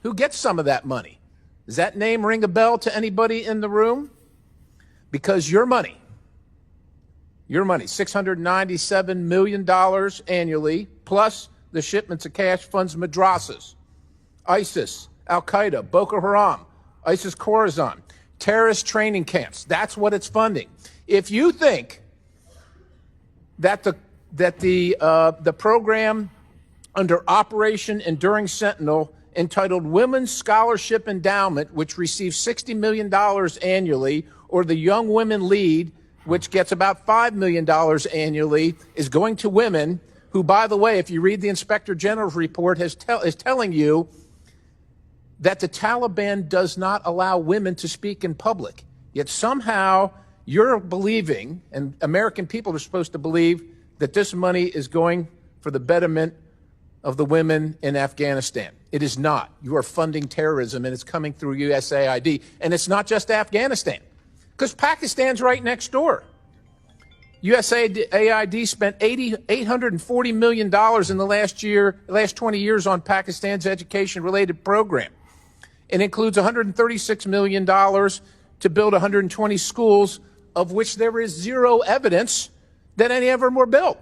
Who gets some of that money? Does that name ring a bell to anybody in the room? Because your money, $697 million annually, plus the shipments of cash funds madrasas, ISIS, Al-Qaeda, Boko Haram, ISIS Khorasan, terrorist training camps. That's what it's funding. If you think that the program under Operation Enduring Sentinel entitled Women's Scholarship Endowment, which receives $60 million annually, or the Young Women Lead, which gets about $5 million annually, is going to women who, by the way, if you read the Inspector General's report, is telling you that the Taliban does not allow women to speak in public. Yet somehow you're believing, and American people are supposed to believe, that this money is going for the betterment of the women in Afghanistan. It is not. You are funding terrorism, and it's coming through USAID. And it's not just Afghanistan, because Pakistan's right next door. USAID spent $840 million in the last 20 years on Pakistan's education-related program. It includes $136 million to build 120 schools, of which there is zero evidence that any of them were built.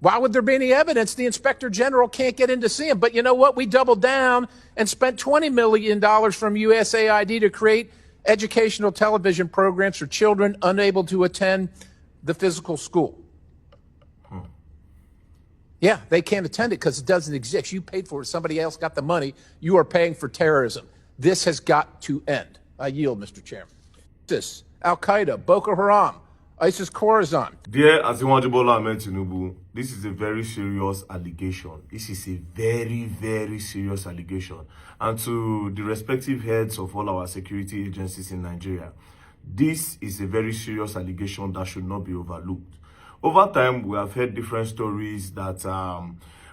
Why would there be any evidence? The Inspector General can't get in to see them. But you know what? We doubled down and spent $20 million from USAID to create educational television programs for children unable to attend the physical school. Yeah, they can't attend it because it doesn't exist. You paid for it. Somebody else got the money. You are paying for terrorism. This has got to end. I yield, Mr. Chairman. ISIS, Al-Qaeda, Boko Haram, ISIS Khorasan. Dear bola Ahmed Tinubu, this is a very serious allegation. This is a very, very serious allegation. And to the respective heads of all our security agencies in Nigeria, this is a very serious allegation that should not be overlooked. Over time, we have heard different stories that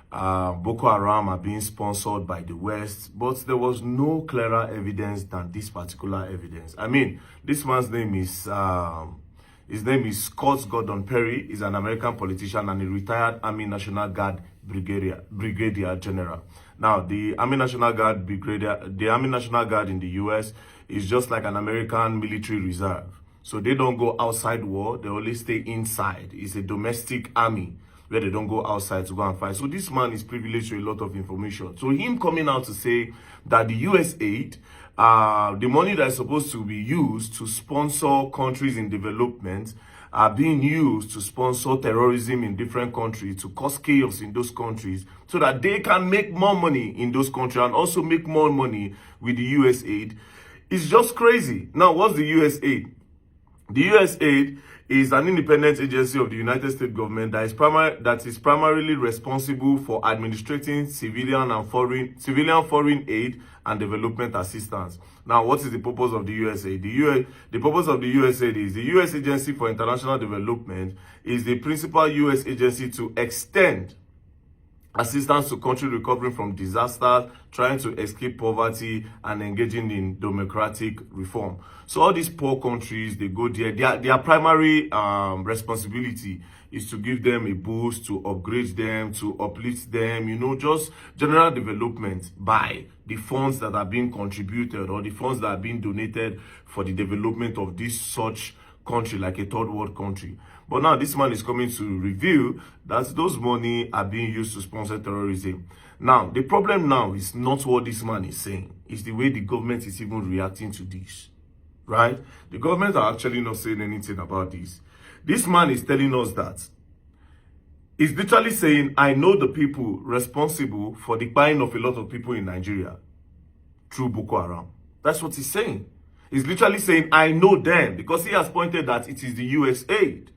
Boko Haram are being sponsored by the West, but there was no clearer evidence than this particular evidence. I mean, this man's name is his name is Scott Gordon Perry. He's an American politician and a retired Army National Guard Brigadier General. Now, the Army National Guard in the U.S. is just like an American military reserve. So they don't go outside war, they only stay inside. It's a domestic army where they don't go outside to go and fight. So this man is privileged to a lot of information. So him coming out to say that the US aid, the money that is supposed to be used to sponsor countries in development, are being used to sponsor terrorism in different countries, to cause chaos in those countries, so that they can make more money in those countries and also make more money with the US aid. It's just crazy. Now, what's the US aid? The USAID is an independent agency of the United States government that is primarily responsible for administrating civilian foreign aid and development assistance. Now, what is the purpose of the USAID? The purpose of the USAID is the U.S. Agency for International Development is the principal U.S. agency to extend assistance to countries recovering from disasters, trying to escape poverty, and engaging in democratic reform. So all these poor countries, they go there. Their primary responsibility is to give them a boost, to upgrade them, to uplift them, you know, just general development by the funds that are being contributed or the funds that are being donated for the development of this such country, like a third world country. But now this man is coming to reveal that those money are being used to sponsor terrorism. Now, the problem now is not what this man is saying. It's the way the government is even reacting to this, right? The government are actually not saying anything about this. This man is telling us that he's literally saying, I know the people responsible for the buying of a lot of people in Nigeria through Boko Haram. That's what he's saying. He's literally saying, I know them, because he has pointed that it is the US aid.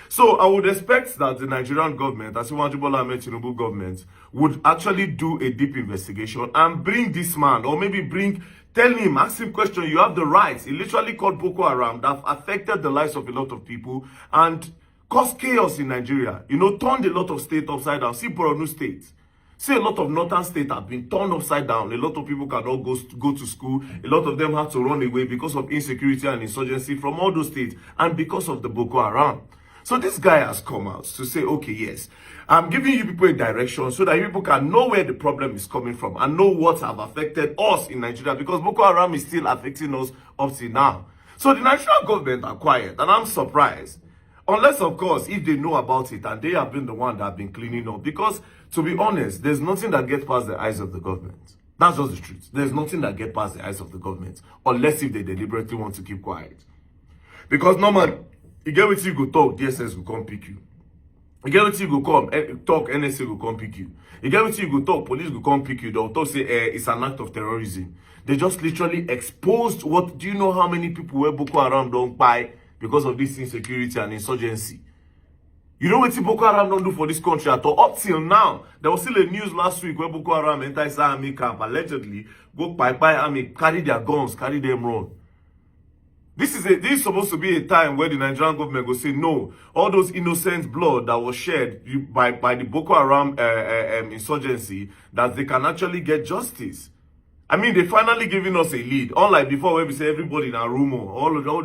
So I would expect that the Nigerian government, as bola Ahmed Tinubu government, would actually do a deep investigation and bring this man, or maybe tell him, ask him question, you have the rights. He literally called Boko Haram that have affected the lives of a lot of people and caused chaos in Nigeria. You know, turned a lot of states upside down. See Borno State. See, a lot of northern states have been turned upside down. A lot of people cannot go to school. A lot of them had to run away because of insecurity and insurgency from all those states and because of the Boko Haram. So this guy has come out to say, okay, yes, I'm giving you people a direction so that you people can know where the problem is coming from and know what have affected us in Nigeria, because Boko Haram is still affecting us up till now. So the Nigerian government are quiet, and I'm surprised. Unless, of course, if they know about it and they have been the one that have been cleaning up. Because, to be honest, there's nothing that gets past the eyes of the government. That's just the truth. There's nothing that gets past the eyes of the government. Unless if they deliberately want to keep quiet. Because normally, you get what you go talk, DSS will come pick you. You get what you go come, talk, NSA will come pick you. You get what you go talk, police will come pick you. They'll talk, say, it's an act of terrorism. They just literally exposed what, do you know how many people were Boko Haram don't buy because of this insecurity and insurgency? You know what Boko Haram don't do for this country at all? Up till now, there was still a news last week where Boko Haram enters army camp, allegedly, go by army, carry their guns, carry them run. This is supposed to be a time where the Nigerian government will say, no, all those innocent blood that was shed by the Boko Haram insurgency, that they can actually get justice. I mean, they finally giving us a lead. Unlike before where we say everybody in a rumor,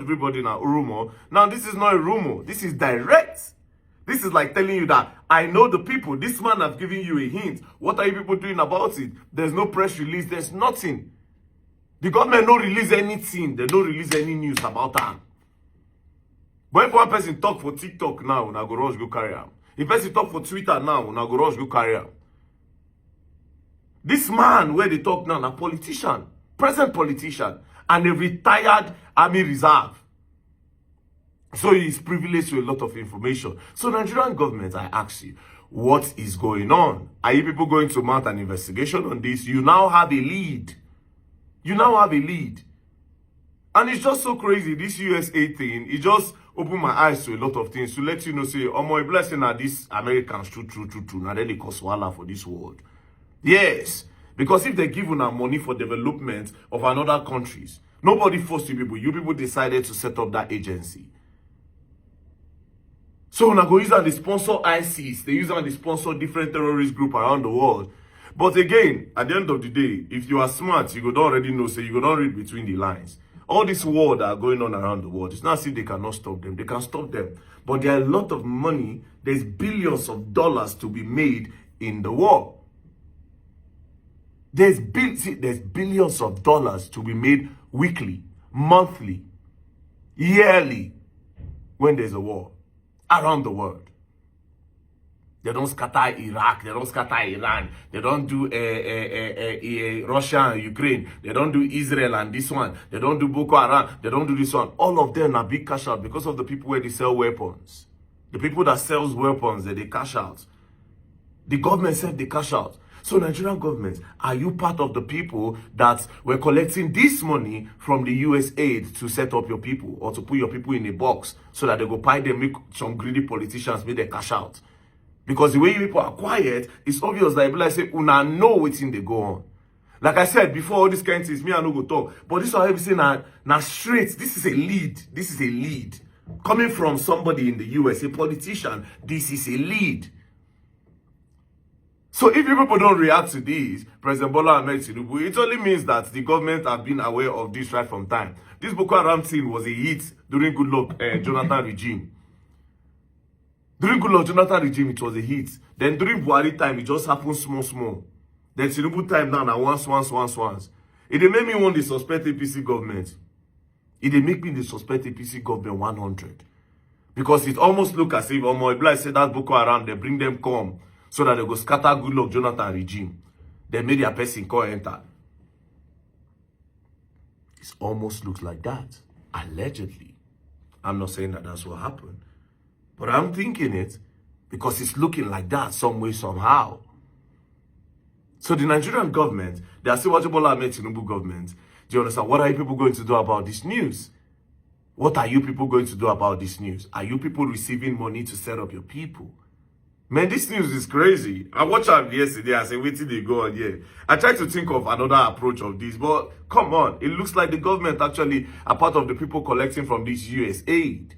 everybody in a rumor. Now, this is not a rumor. This is direct. This is like telling you that I know the people. This man has given you a hint. What are you people doing about it? There's no press release. There's nothing. The government don't release anything. They don't release any news about them. But if one person talk for TikTok now, una go rush go carry am. If person talk for Twitter now, una go rush go carry am. This man where they talk now, a politician, present politician, and a retired army reserve. So he is privileged to a lot of information. So Nigerian government, I ask you, what is going on? Are you people going to mount an investigation on this? You now have a lead. You now have a lead. And it's just so crazy, this USA thing, it just opened my eyes to a lot of things to let you know, say, oh my blessing are these Americans, true. Now they cause wala for this world. Yes, because if they give you money for development of another countries, nobody forced you people. You people decided to set up that agency. So now go use and they sponsor ISIS. They use and they sponsor different terrorist groups around the world. But again, at the end of the day, if you are smart, you could already know, so you could not read between the lines. All this war that are going on around the world, it's not as if they cannot stop them. They can stop them. But there are a lot of money. There's billions of dollars to be made in the war. There's billions of dollars to be made weekly, monthly, yearly, when there's a war around the world. They don't scatter Iraq. They don't scatter Iran. They don't do Russia and Ukraine. They don't do Israel and this one. They don't do Boko Haram. They don't do this one. All of them are big cash out because of the people where they sell weapons. The people that sells weapons, they cash out. The government said they cash out. So Nigerian government, are you part of the people that were collecting this money from the US aid to set up your people or to put your people in a box so that they go buy them, make some greedy politicians make their cash out? Because the way you people are quiet, it's obvious that people like say, una know what's in they go on. Like I said before, all these kinds of things, me I no go talk. But this is what I say now straight. This is a lead. This is a lead. Coming from somebody in the US, a politician, this is a lead. So if you people don't react to this, President Bola Ahmed Tinubu, it only means that the government have been aware of this right from time. This Boko Haram thing was a hit during Goodluck Jonathan regime. During Goodluck Jonathan regime, it was a hit. Then during Buhari time, it just happened small. Then Tinubu time now, once. It dey make me want to suspect APC government. It dey make me the suspect APC government 100. Because it almost look as if, like say that Boko Haram, they bring them come so that they go scatter Goodluck Jonathan regime. They made their person call enter. It almost looks like that. Allegedly. I'm not saying that that's what happened. But I'm thinking it because it's looking like that some way, somehow. So the Nigerian government, they are still watching Bola Ahmed Tinubu government. Do you understand? What are you people going to do about this news? What are you people going to do about this news? Are you people receiving money to set up your people? Man, this news is crazy. I watched it yesterday. I said, wait till they go on here. I tried to think of another approach of this, but come on. It looks like the government actually are part of the people collecting from this US aid.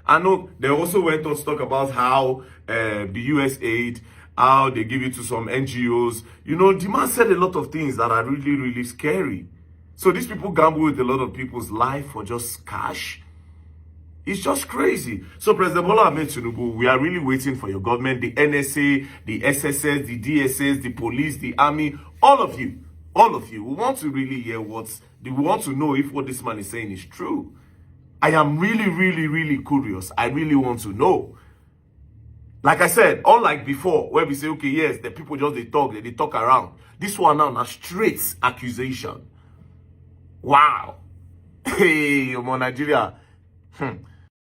I know they also went on to talk about how the US aid, how they give it to some NGOs. You know, the man said a lot of things that are really scary. So these people gamble with a lot of people's life for just cash. It's just crazy. So President Bola Ahmed Tinubu, we are really waiting for your government, the NSA, the SSS, the DSS, the police, the army, all of you. We want to really hear we want to know if what this man is saying is true. I am really curious. I really want to know. Like I said, unlike before, where we say, okay, yes, the people just they talk around. This one now, a straight accusation. Wow. Hey, Nigeria.